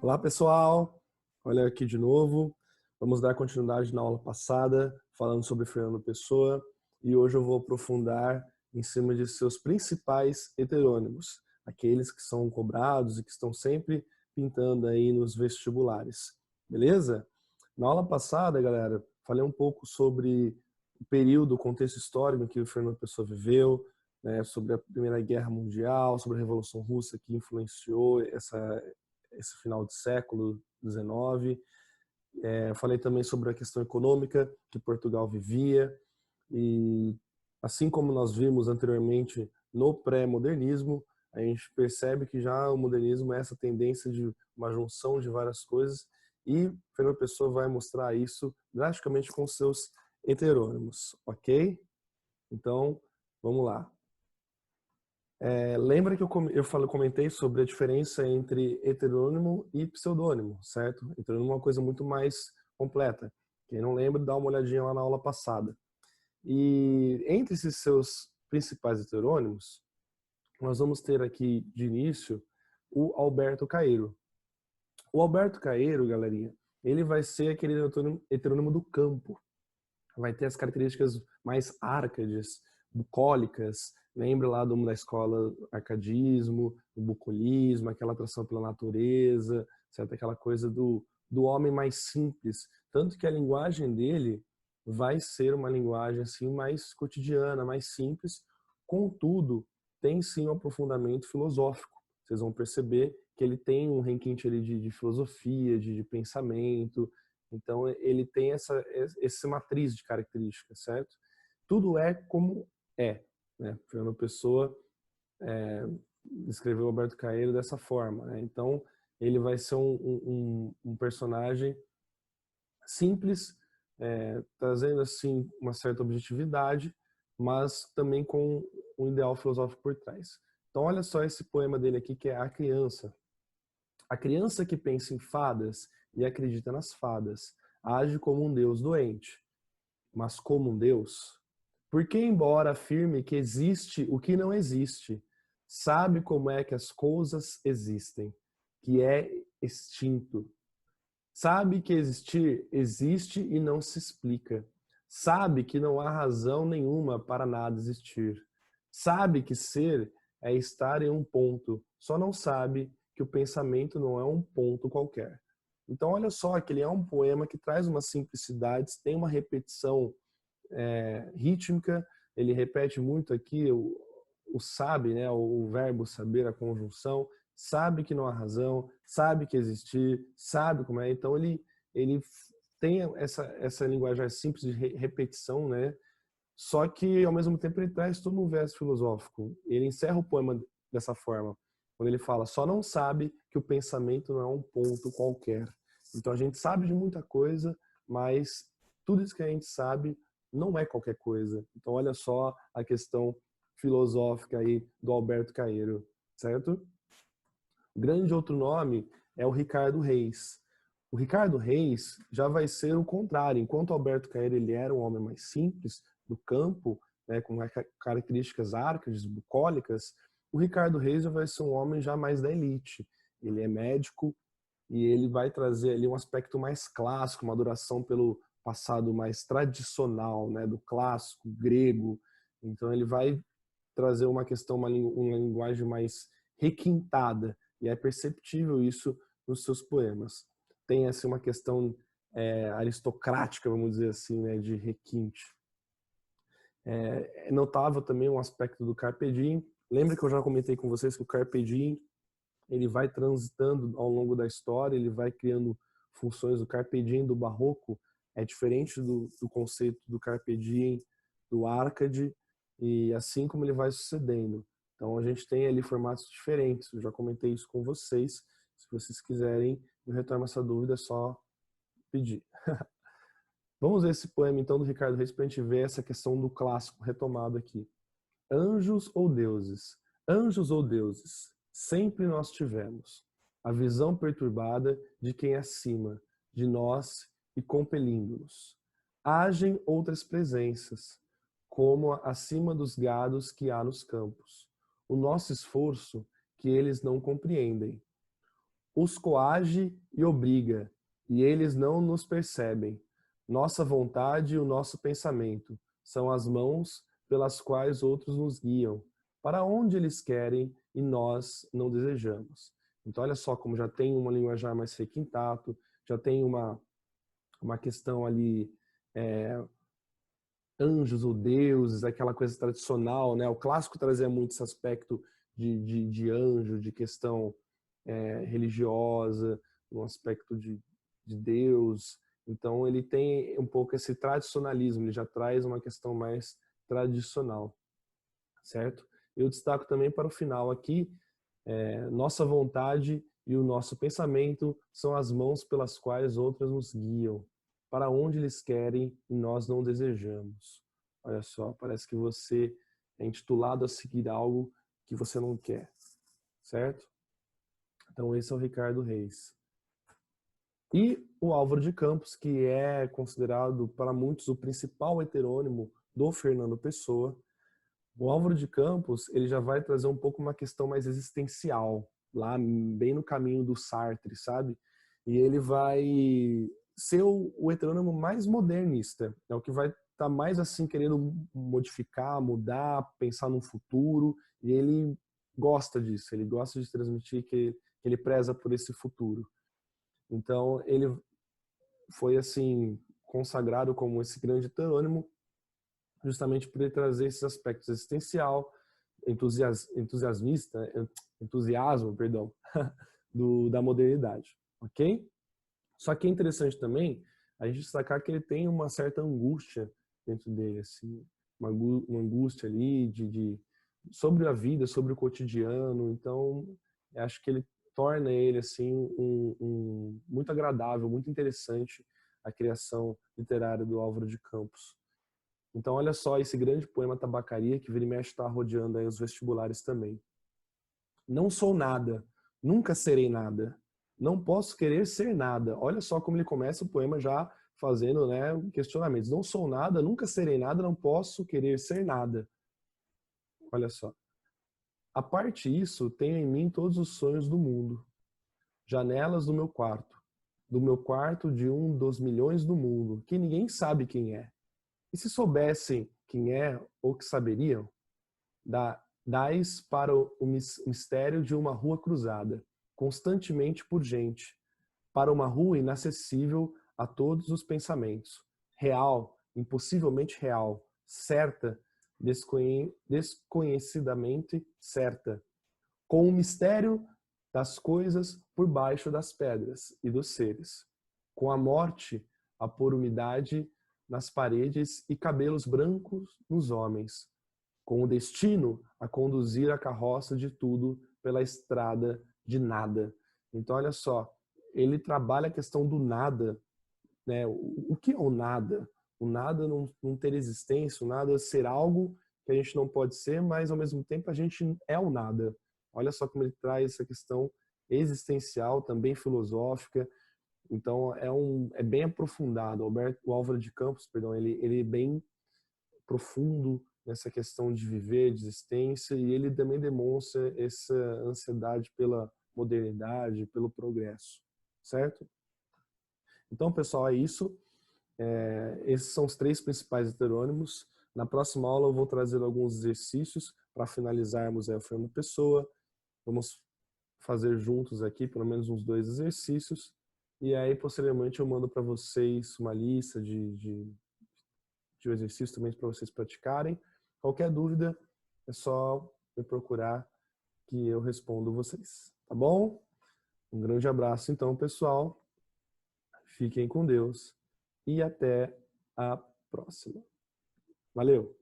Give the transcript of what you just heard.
Olá, pessoal! Olha aqui de novo. Vamos dar continuidade na aula passada, falando sobre Fernando Pessoa, e hoje eu vou aprofundar em cima de seus principais heterônimos, aqueles que são cobrados e que estão sempre pintando aí nos vestibulares. Beleza? Na aula passada, galera, falei um pouco sobre o período, o contexto histórico que o Fernando Pessoa viveu, né, sobre a Primeira Guerra Mundial, sobre a Revolução Russa que influenciou esse final de século XIX. Falei também sobre a questão econômica que Portugal vivia e assim como nós vimos anteriormente no pré-modernismo, a gente percebe que já o modernismo é essa tendência de uma junção de várias coisas e Fernando Pessoa vai mostrar isso drasticamente com seus heterônimos, ok? Então, vamos lá. Lembra que comentei sobre a diferença entre heterônimo e pseudônimo, certo? Heterônimo é uma coisa muito mais completa. Quem não lembra, dá uma olhadinha lá na aula passada. E entre esses seus principais heterônimos, nós vamos ter aqui de início o Alberto Caeiro. O Alberto Caeiro, galerinha, ele vai ser aquele heterônimo do campo. Vai ter as características mais árcades, bucólicas, lembra lá da escola arcadismo, do bucolismo, aquela atração pela natureza, certo? Aquela coisa do homem mais simples. Tanto que a linguagem dele vai ser uma linguagem assim mais cotidiana, mais simples, contudo, tem sim um aprofundamento filosófico. Vocês vão perceber que ele tem um requinte ali de filosofia, de pensamento. Então, ele tem essa matriz de características, certo? Tudo é como é, né? Fernando Pessoa escreveu Alberto Caeiro dessa forma, né? Então, ele vai ser um personagem simples, trazendo, assim, uma certa objetividade, mas também com um ideal filosófico por trás. Então, olha só esse poema dele aqui, que é A Criança. A criança que pensa em fadas e acredita nas fadas, age como um Deus doente. Mas como um Deus? Porque, embora afirme que existe o que não existe, sabe como é que as coisas existem, que é extinto. Sabe que existir existe e não se explica. Sabe que não há razão nenhuma para nada existir. Sabe que ser é estar em um ponto, só não sabe que o pensamento não é um ponto qualquer. Então olha só que ele é um poema que traz uma simplicidade, tem uma repetição rítmica, ele repete muito aqui o sabe, né, o verbo saber, a conjunção, sabe que não há razão, sabe que existir, sabe como é. Então ele tem essa linguagem simples de repetição, né? Só que ao mesmo tempo ele traz todo um verso filosófico. Ele encerra o poema dessa forma, quando ele fala: só não sabe que o pensamento não é um ponto qualquer. Então a gente sabe de muita coisa, mas tudo isso que a gente sabe não é qualquer coisa. Então olha só a questão filosófica aí do Alberto Caeiro, certo? O grande outro nome é o Ricardo Reis. O Ricardo Reis já vai ser o contrário. Enquanto o Alberto Caeiro ele era um homem mais simples, do campo, né, com características árcades, bucólicas, o Ricardo Reis já vai ser um homem já mais da elite. Ele é médico e ele vai trazer ali um aspecto mais clássico, uma adoração pelo passado mais tradicional, né, do clássico grego. Então ele vai trazer uma questão, uma linguagem mais requintada, e é perceptível isso nos seus poemas. Tem assim uma questão aristocrática, vamos dizer assim, né, de requinte. É notável também um aspecto do Carpe Diem. Lembra que eu já comentei com vocês que o Carpe Diem ele vai transitando ao longo da história, ele vai criando funções. O Carpe Diem do Barroco é diferente do conceito do Carpe Diem do Arcade, e assim como ele vai sucedendo. Então a gente tem ali formatos diferentes, eu já comentei isso com vocês. Se vocês quiserem, eu retorno essa dúvida, é só pedir. Vamos ver esse poema então do Ricardo Reis para a gente ver essa questão do clássico retomado aqui. Anjos ou deuses? Anjos ou deuses? Sempre nós tivemos a visão perturbada de quem acima de nós e compelindo-nos. Agem outras presenças, como acima dos gados que há nos campos. O nosso esforço que eles não compreendem. os coage e obriga, e eles não nos percebem. Nossa vontade e o nosso pensamento são as mãos pelas quais outros nos guiam, para onde eles querem e nós não desejamos. Então, olha só como já tem uma linguajar mais requintato, já tem uma questão ali, anjos ou deuses, aquela coisa tradicional, né? O clássico trazia muito esse aspecto de anjo, de questão religiosa, um aspecto de Deus. Então, ele tem um pouco esse tradicionalismo, ele já traz uma questão mais tradicional, certo? Eu destaco também para o final aqui, nossa vontade e o nosso pensamento são as mãos pelas quais outras nos guiam, para onde eles querem e nós não desejamos. Olha só, parece que você é intitulado a seguir algo que você não quer, certo? Então esse é o Ricardo Reis. E o Álvaro de Campos, que é considerado para muitos o principal heterônimo do Fernando Pessoa. O Álvaro de Campos, ele já vai trazer um pouco uma questão mais existencial, lá bem no caminho do Sartre, sabe? E ele vai ser o heterônimo mais modernista, é o que vai estar mais assim querendo modificar, mudar, pensar no futuro, e ele gosta disso, ele gosta de transmitir que ele preza por esse futuro. Então, ele foi assim consagrado como esse grande heterônimo, justamente por ele trazer esses aspectos existencial, entusiasmo, perdão, da modernidade, ok? Só que é interessante também a gente destacar que ele tem uma certa angústia dentro dele, assim, uma angústia ali sobre a vida, sobre o cotidiano. Então, eu acho que ele torna ele assim muito agradável, muito interessante a criação literária do Álvaro de Campos. Então, olha só esse grande poema Tabacaria, que vira e mexe está rodeando aí os vestibulares também. Não sou nada, nunca serei nada. Não posso querer ser nada. Olha só como ele começa o poema já fazendo, né, questionamentos. Não sou nada, nunca serei nada, não posso querer ser nada. Olha só. A parte isso, tenho em mim todos os sonhos do mundo. Janelas do meu quarto de um dos milhões do mundo, que ninguém sabe quem é. E se soubessem quem é ou que saberiam, dais para o mistério de uma rua cruzada, constantemente por gente, para uma rua inacessível a todos os pensamentos, real, impossivelmente real, certa, desconhecidamente certa, com o mistério das coisas por baixo das pedras e dos seres, com a morte a pôr umidade nas paredes e cabelos brancos nos homens, com o destino a conduzir a carroça de tudo pela estrada de nada. Então, olha só, ele trabalha a questão do nada, né? O que é o nada? O nada não ter existência, o nada ser algo que a gente não pode ser, mas ao mesmo tempo a gente é o nada. Olha só como ele traz essa questão existencial, também filosófica. Então é bem aprofundado. O Álvaro de Campos, perdão, ele é bem profundo nessa questão de viver, de existência, e ele também demonstra essa ansiedade pela modernidade, pelo progresso, certo? Então, pessoal, é isso. Esses são os 3 principais heterônimos. Na próxima aula eu vou trazer alguns exercícios para finalizarmos a Fernando Pessoa. Vamos fazer juntos aqui pelo menos uns 2 exercícios. E aí, posteriormente, eu mando para vocês uma lista de exercícios também para vocês praticarem. Qualquer dúvida, é só me procurar que eu respondo vocês. Tá bom? Um grande abraço, então, pessoal. Fiquem com Deus e até a próxima. Valeu!